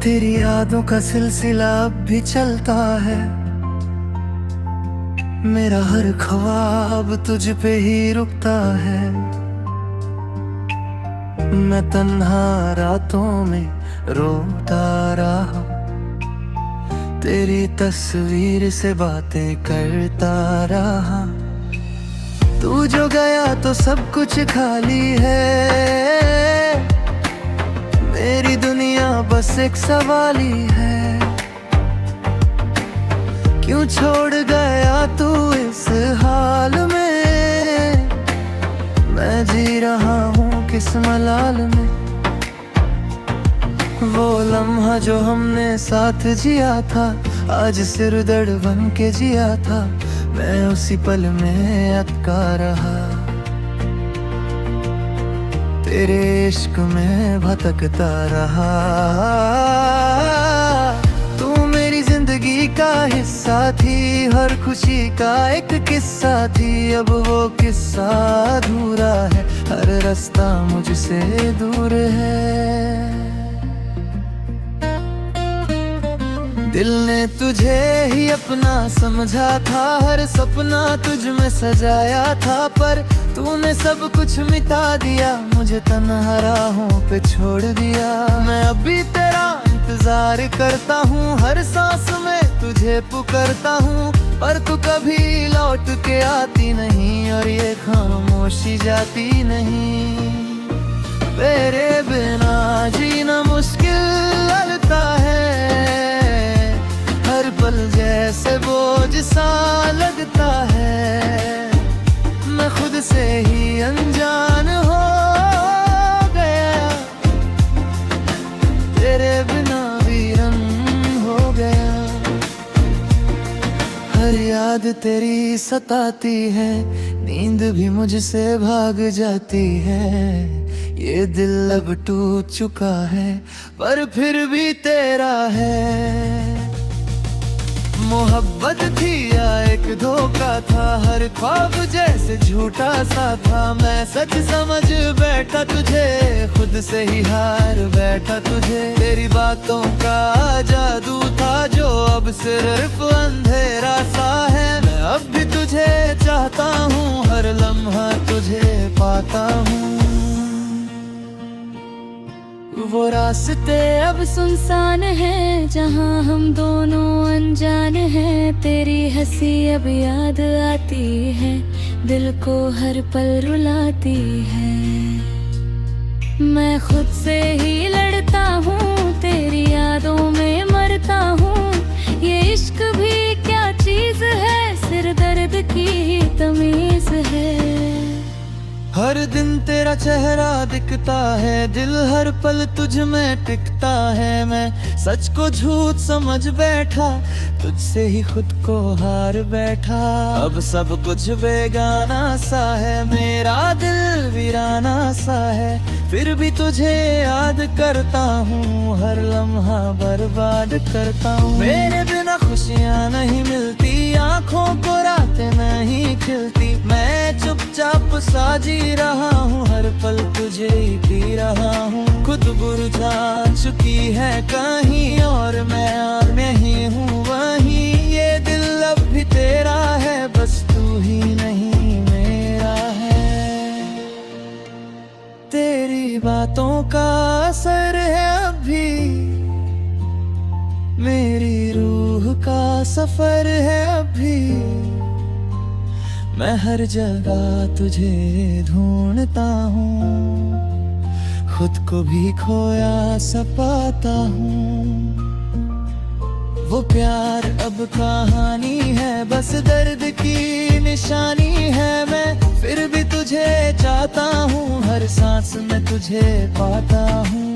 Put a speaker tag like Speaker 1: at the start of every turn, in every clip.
Speaker 1: तेरी यादों का सिलसिला अब भी चलता है। मेरा हर ख्वाब तुझ पे ही रुकता है। मैं तन्हा रातों में रोता रहा, तेरी तस्वीर से बातें करता रहा। तू जो गया तो सब कुछ खाली है। मेरी दुनिया बस एक सवाल ही है, क्यों छोड़ गया तू इस हाल में। मैं जी रहा हूँ किस मलाल में। वो लम्हा जो हमने साथ जिया था, आज सिर दर्द बन के जिया था। मैं उसी पल में अटका रहा, तेरे इश्क में भटकता रहा। तू मेरी जिंदगी का हिस्सा थी, हर खुशी का एक किस्सा थी। अब वो किस्सा अधूरा है, हर रास्ता मुझसे दूर है। दिल ने तुझे ही अपना समझा था, हर सपना तुझ में सजाया था। पर तूने सब कुछ मिटा दिया, मुझे तन्हा राहों पे छोड़ दिया। मैं अभी तेरा इंतजार करता हूँ, हर सांस में तुझे पुकारता हूँ। पर तू कभी लौट के आती नहीं, और ये खामोशी जाती नहीं। तेरे बिना जीना मुश्किल लगता है, हर पल जैसे बोझ सा लगता है। मैं खुद से ही अनजान हो गया, तेरे बिना वीरन हो गया। हर याद तेरी सताती है, नींद भी मुझसे भाग जाती है। ये दिल अब टूट चुका है, पर फिर भी तेरा है। मोहब्बत थी या एक धोखा था, हर ख्वाब जैसे झूठा सा था। मैं सच समझ बैठा तुझे, खुद से ही हार बैठा तुझे। तेरी बातों का जादू था जो अब सिर्फ अंधेरा सा है। मैं अब भी तुझे चाहता हूँ, हर लम्हा तुझे पाता हूँ।
Speaker 2: वो रास्ते अब सुनसान हैं, जहाँ हम दोनों अनजान हैं। तेरी हंसी अब याद आती है, दिल को हर पल रुलाती है। मैं खुद से ही लड़ता हूँ, तेरी यादों में मरता हूँ। ये इश्क भी क्या चीज है, सिर दर्द की ही तमीज है।
Speaker 1: हर दिन तेरा चेहरा दिखता है, दिल हर पल तुझ में टिकता है। मैं सच को झूठ समझ बैठा, तुझसे ही खुद को हार बैठा। अब सब कुछ बेगाना सा है, मेरा दिल वीराना सा है। फिर भी तुझे याद करता हूँ, हर लम्हा बर्बाद करता हूँ। मेरे बिना खुशियाँ नहीं मिलती, आँखों को रातें नहीं खिलती। मैं चुपचाप सा जी रहा हूँ, हर पल तुझे ही पी रहा हूँ। खुद बुझा चुकी है कहीं और मैं ही हूँ वहीं। ये दिल अब भी तेरा है, बस तू ही नहीं मेरा है। तेरी बातों का असर है अभी, मेरी रूह का सफर है अभी। मैं हर जगह तुझे ढूंढता हूँ, खुद को भी खोया सा पाता हूँ। वो प्यार अब कहानी है, बस दर्द की निशानी है। मैं फिर भी तुझे चाहता हूँ, हर सांस में तुझे पाता हूँ।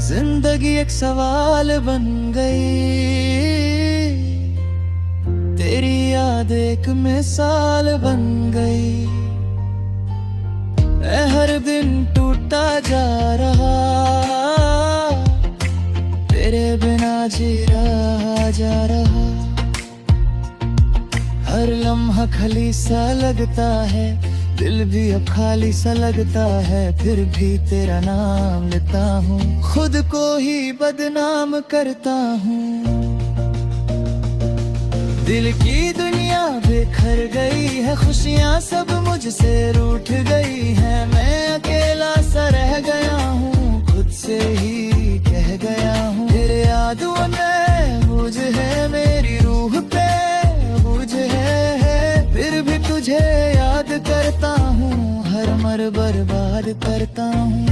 Speaker 1: जिंदगी एक सवाल बन गई, तेरी याद एक मिसाल बन गई। मैं हर दिन टूटा जा रहा, तेरे बिना जी रहा जा रहा। हर लम्हा खली सा लगता है, दिल भी अब खाली सा लगता है, फिर भी तेरा नाम लेता हूँ, खुद को ही बदनाम करता हूँ। दिल की दुनिया बिखर गई है, खुशियाँ सब मुझसे रूठ गई है, मैं अकेला सा रह गया हूँ, खुद से ही कह गया हूँ। तेरे यादों में बोझ है, मेरी रूह पे बोझ है, फिर भी तुझे याद करता हूँ, हर मर बर्बाद करता हूँ।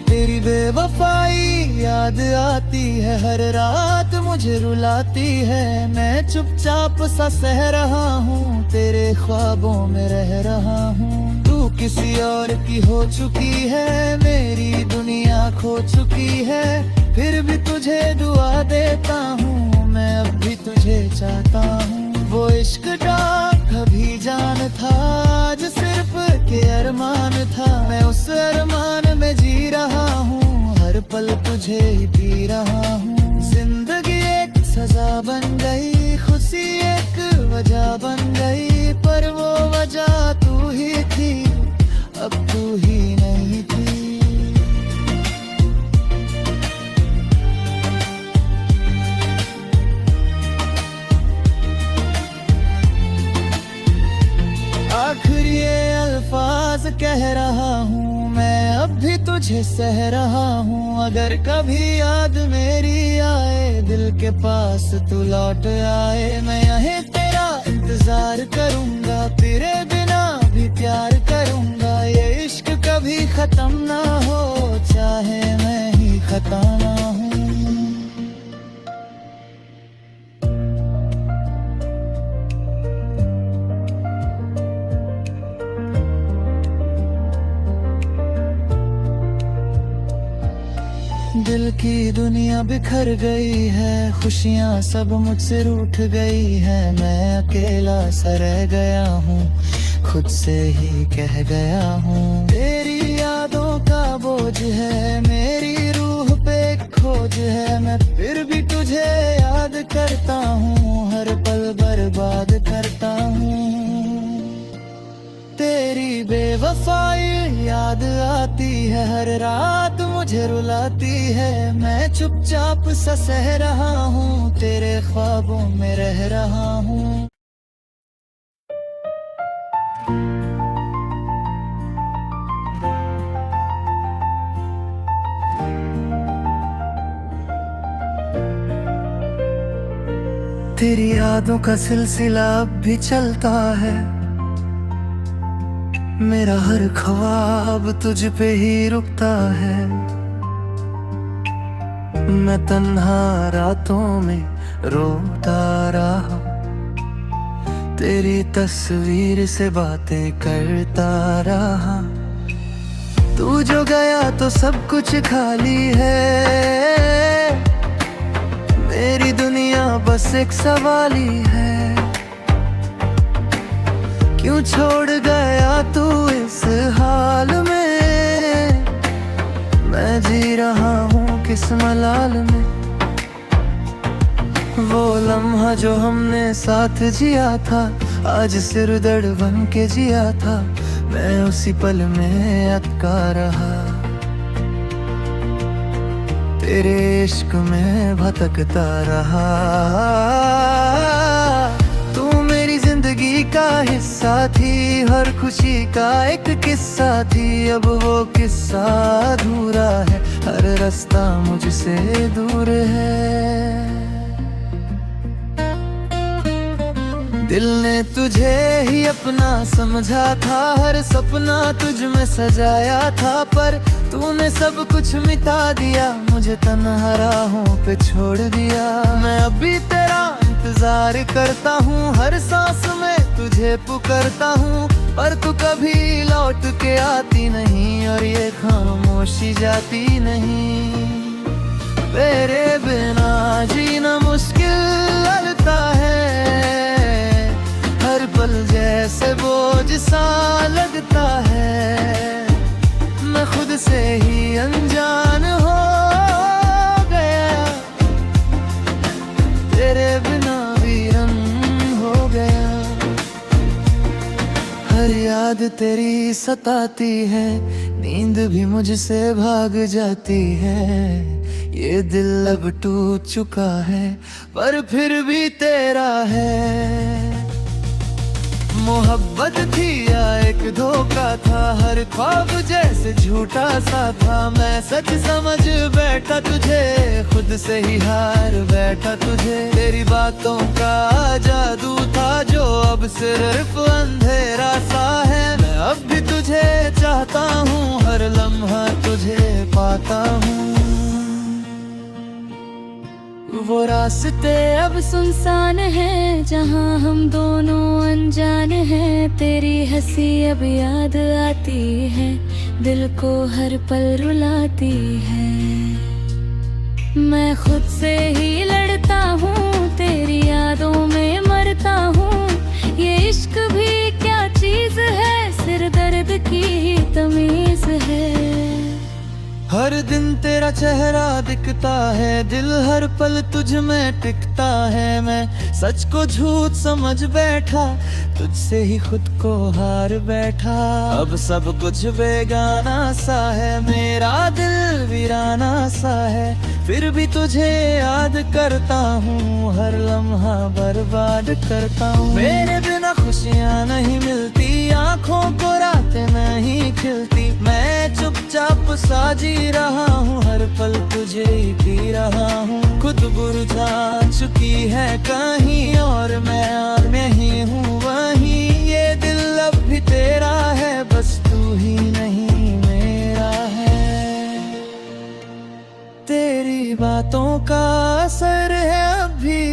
Speaker 1: तेरी बेवफाई याद आती है, हर रात मुझे रुलाती है, मैं चुपचाप सा सह रहा हूँ, तेरे ख्वाबों में रह रहा हूँ। तू किसी और की हो चुकी है, मेरी दुनिया खो चुकी है, फिर भी तुझे दुआ देता हूँ, मैं अब भी तुझे चाहता हूँ। वो इश्क का कभी जान था, आज सिर्फ के अरमान था, मैं उस अरमान में जी रहा हूँ, हर पल तुझे ही पी रहा हूँ। जिंदगी एक सजा बन गई, खुशी एक वजह बन गई, पर वो वजह तू ही थी, अब तू ही नहीं थी। आखिर ये अल्फाज कह रहा हूँ, मैं अब भी तुझे सह रहा हूँ, अगर कभी याद मेरी आए, दिल के पास तू लौट आए, मैं यहीं तेरा इंतजार करूँगा, तेरे बिना भी प्यार करूँगा, ये इश्क कभी खत्म ना हो, चाहे मैं ही खता ना हूँ। दिल की दुनिया बिखर गई है, खुशियाँ सब मुझसे रूठ गई है, मैं अकेला सा रह गया हूँ, खुद से ही कह गया हूँ। तेरी यादों का बोझ है, मेरी रूह पे खोज है, मैं फिर भी तुझे याद करता हूँ, हर पल बर्बाद करता हूँ। तेरी बेवफाई याद आती है, हर रात मुझे रुलाती है, मैं चुपचाप सा सह रहा हूँ, तेरे ख्वाबों में रह रहा हूँ। तेरी यादों का सिलसिला अब भी चलता है, मेरा हर ख्वाब तुझ पे ही रुकता है, मैं तन्हा रातों में रोता रहा, तेरी तस्वीर से बातें करता रहा। तू जो गया तो सब कुछ खाली है, मेरी दुनिया बस एक सवाल ही है, क्यों छोड़ गया तू इस हाल में, मैं जी रहा हूँ किस मलाल में। वो लम्हा जो हमने साथ जिया था, आज सिर दर्द बन के जिया था, मैं उसी पल में अटका रहा, तेरे इश्क में भटकता रहा। तू मेरी जिंदगी का हिस्सा थी, हर खुशी का एक किस्सा थी, अब वो किस्सा अधूरा है, हर रास्ता मुझसे दूर है। दिल ने तुझे ही अपना समझा था, हर सपना तुझ में सजाया था, पर तूने सब कुछ मिटा दिया, मुझे तन्हा राहों पे छोड़ दिया। मैं अभी तेरा इंतजार करता हूँ, हर सांस में तुझे पुकारता हूँ, पर तू कभी लौट के आती नहीं, और ये खामोशी जाती नहीं। तेरे बिना जीना मुश्किल लगता है, हर पल जैसे बोझ सा लगता है, मैं खुद से ही अनजान हो याद तेरी सताती है, नींद भी मुझसे भाग जाती है। ये दिल अब टूट चुका है पर फिर भी तेरा है। मोहब्बत थी या एक धोखा था, हर ख्वाब जैसे झूठा सा था। मैं सच समझ बैठा तुझे, खुद से ही हार बैठा तुझे। तेरी बातों का जादू था जो अब सिर्फ अंधेरा सा है। मैं अब भी तुझे चाहता हूँ, हर लम्हा तुझे पाता हूँ।
Speaker 2: वो रास्ते अब सुनसान हैं जहाँ हम दोनों अनजान हैं। तेरी हंसी अब याद आती है, दिल को हर पल रुलाती है। मैं खुद से ही लड़ता हूँ, तेरी यादों में मरता हूँ। ये इश्क भी क्या चीज है, सिर दर्द की ही तमीज है।
Speaker 1: हर दिन तेरा चेहरा दिखता है, दिल हर पल तुझ में टिकता है। मैं सच को झूठ समझ बैठा, तुझसे ही खुद को हार बैठा। अब सब कुछ बेगाना सा है, मेरा दिल वीराना सा है। फिर भी तुझे याद करता हूँ, हर लम्हा बर्बाद करता हूँ। मेरे बिना खुशियाँ नहीं मिलती, आँखों को रातें नहीं खिलती। मैं चुपचाप सा जी रहा हूँ, हर पल तुझे ही पी रहा हूँ। खुद बुझा चुकी है कहीं और मैं ही हूँ वहीं। ये दिल अब भी तेरा है, बस तू ही नहीं मेरा है। तेरी बातों का असर है अभी,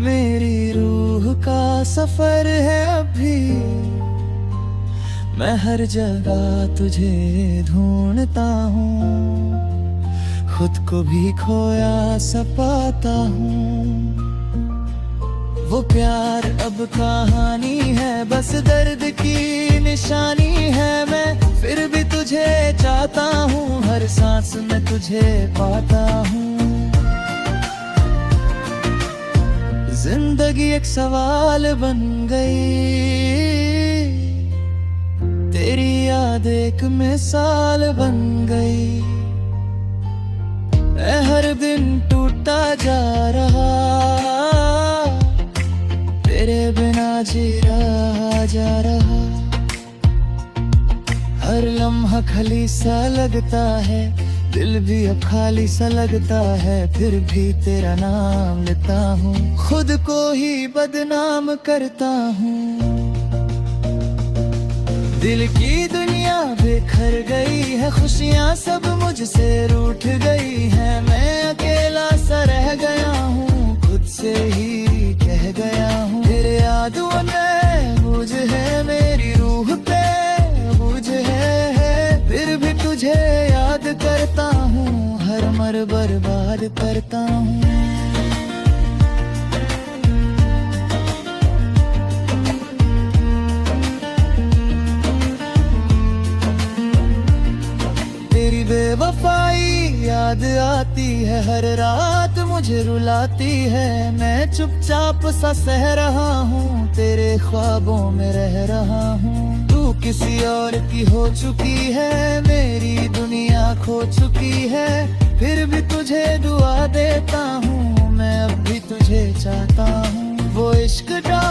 Speaker 1: मेरी रूह का सफर है अभी। मैं हर जगह तुझे ढूंढता हूँ, खुद को भी खोया सा पाता हूँ। वो प्यार अब कहानी है, बस दर्द की निशानी है। मैं फिर भी तुझे चाहता हूँ, हर सांस में तुझे पाता हूँ। जिंदगी एक सवाल बन गई, तेरी याद एक मिसाल बन गई। मैं हर दिन टूटा जा रहा, तेरे बिना जी रहा जा रहा। हर लम्हा खाली सा लगता है, दिल भी अब खाली सा लगता है। फिर भी तेरा नाम लेता हूँ, खुद को ही बदनाम करता हूँ। दिल की दुनिया बिखर गई है, खुशियाँ सब मुझसे रूठ गई है। मैं अकेला सा रह गया हूँ, खुद से ही कह गया हूँ। तेरे यादों में बोझ है, मेरी रूह पे बोझ है। फिर भी तुझे याद करता हूँ, हर मर बर्बाद करता हूँ। बेवफाई याद आती है, हर रात मुझे रुलाती है। मैं चुपचाप सा सह रहा हूँ, तेरे ख्वाबों में रह रहा हूँ। तू किसी और की हो चुकी है, मेरी दुनिया खो चुकी है। फिर भी तुझे दुआ देता हूँ, मैं अब भी तुझे चाहता हूँ। वो इश्क का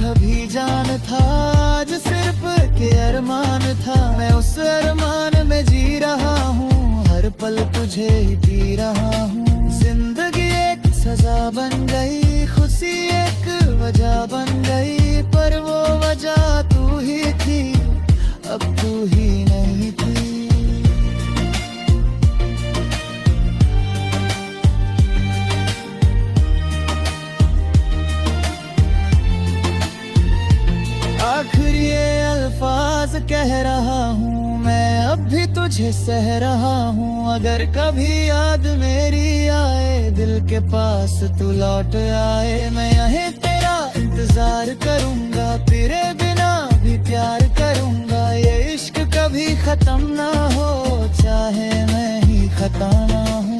Speaker 1: कभी जान था, आज सिर्फ के अरमान था। मैं उस अरमान में जी रहा हूँ, हर पल तुझे ही पी रहा हूँ। जिंदगी एक सजा बन गई, खुशी एक वजह बन गई। पर वो वजह तू ही थी, अब तू ही नहीं थी। आखिर ये अल्फाज कह रहा हूँ, मैं अब भी तुझे सह रहा हूँ। अगर कभी याद मेरी आए, दिल के पास तू लौट आए। मैं यहीं तेरा इंतजार करूँगा, तेरे बिना भी प्यार करूँगा। ये इश्क कभी खत्म ना हो, चाहे मैं ही खता ना हूँ।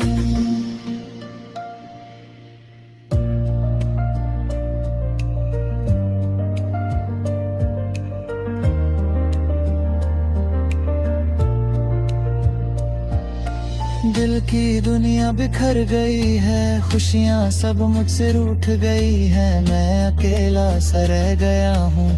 Speaker 1: दिल की दुनिया बिखर गई है, खुशियाँ सब मुझसे रूठ गई है। मैं अकेला सा रह गया हूँ,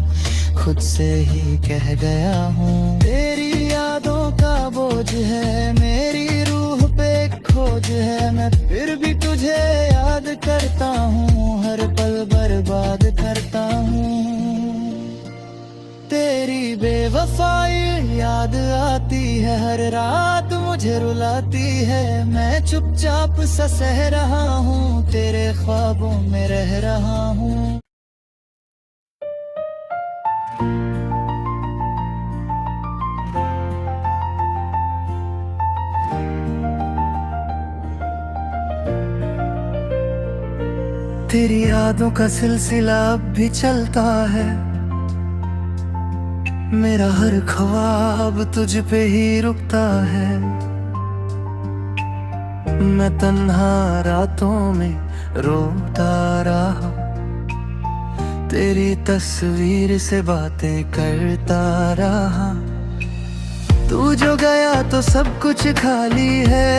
Speaker 1: खुद से ही कह गया हूँ। तेरी यादों का बोझ है, मेरी रूह पे खोज है। मैं फिर भी तुझे याद करता हूँ, हर पल बर्बाद करता हूँ। तेरी बेवफाई याद आती है, हर रात मुझे रुलाती है। मैं चुपचाप सा सह रहा हूँ, तेरे ख्वाबों में रह रहा हूँ। तेरी यादों का सिलसिला अब भी चलता है, मेरा हर ख्वाब तुझ पे ही रुकता है। मैं तन्हा रातों में रोता रहा, तेरी तस्वीर से बातें करता रहा। तू जो गया तो सब कुछ खाली है,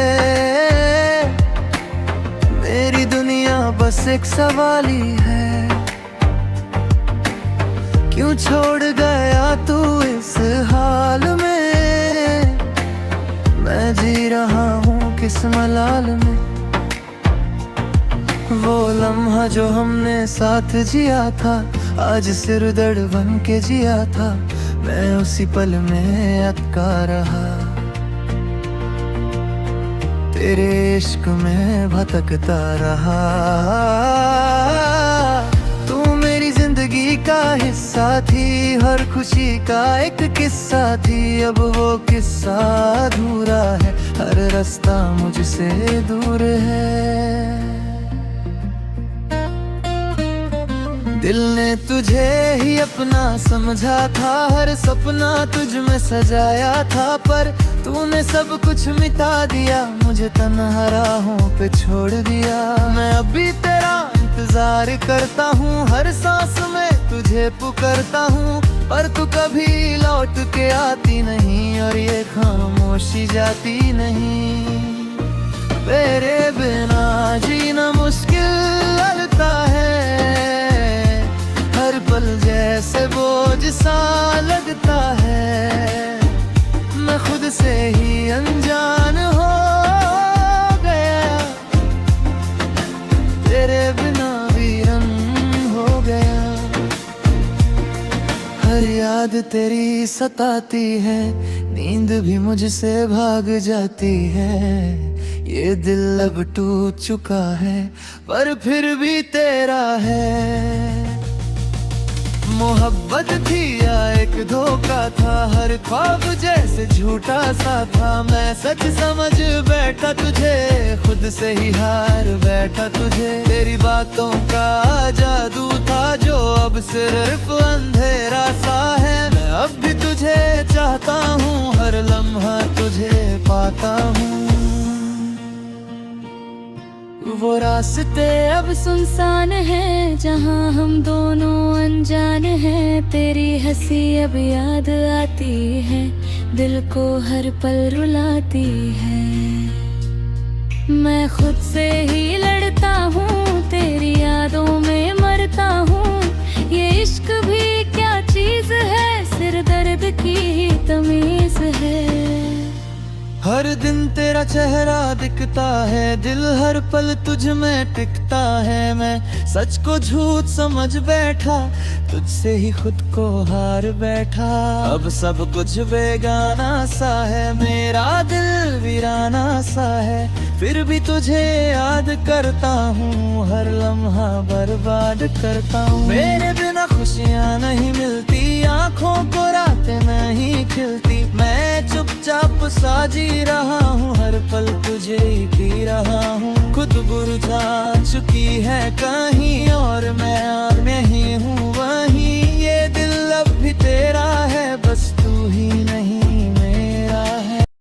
Speaker 1: मेरी दुनिया बस एक सवाल ही है। क्यों छोड़ गया तू इस हाल में, मैं जी रहा हूँ किस मलाल में। वो लम्हा जो हमने साथ जिया था, आज सिर दर्द बन के जिया था। मैं उसी पल में अटका रहा, तेरे इश्क में भटकता रहा। तू मेरी जिंदगी का हिस्सा थी, हर खुशी का एक किस्सा थी। अब वो किस्सा अधूरा है, हर रास्ता मुझसे दूर है। दिल ने तुझे ही अपना समझा था, हर सपना तुझ में सजाया था। पर तूने सब कुछ मिटा दिया, मुझे तन्हा राहों पे छोड़ दिया। मैं अभी तेरा इंतजार करता हूँ, हर सांस में तुझे पुकारता हूँ। पर तू कभी लौट के आती नहीं, और ये खामोशी जाती नहीं। तेरे बिना जीना मुश्किल लगता है, हर पल जैसे बोझ सा लगता है। मैं खुद से ही अनजान हो गया, तेरे बिना वीरन हो गया। हर याद तेरी सताती है, नींद भी मुझसे भाग जाती है। ये दिल अब टूट चुका है, पर फिर भी तेरा है। मोहब्बत थी या एक धोखा था, हर ख्वाब जैसे झूठा सा था। मैं सच समझ बैठा तुझे, खुद से ही हार बैठा तुझे। तेरी बातों का जादू था जो अब सिर्फ अंधेरा सा है। मैं अब भी तुझे चाहता हूँ, हर लम्हा तुझे पाता हूँ।
Speaker 2: वो रास्ते अब सुनसान हैं, जहाँ हम दोनों अनजान हैं। तेरी हंसी अब याद आती है, दिल को हर पल रुलाती है। मैं खुद से ही लड़ता हूँ, तेरी यादों में मरता हूँ। ये इश्क भी क्या चीज है, सिर दर्द की ही तमीज है।
Speaker 1: हर दिन तेरा चेहरा दिखता है, दिल हर पल तुझ में टिकता है। मैं सच को झूठ समझ बैठा, तुझसे ही खुद को हार बैठा। अब सब कुछ बेगाना सा है, मेरा दिल वीराना सा है। फिर भी तुझे याद करता हूँ, हर लम्हा बर्बाद करता हूँ। मेरे बिना खुशियाँ नहीं मिलती, आँखों को रातें नहीं खिलती। मैं चुपचाप सा जी रहा हूँ, हर पल तुझे ही पी रहा हूँ। खुद बुझा चुकी है कहीं और मैं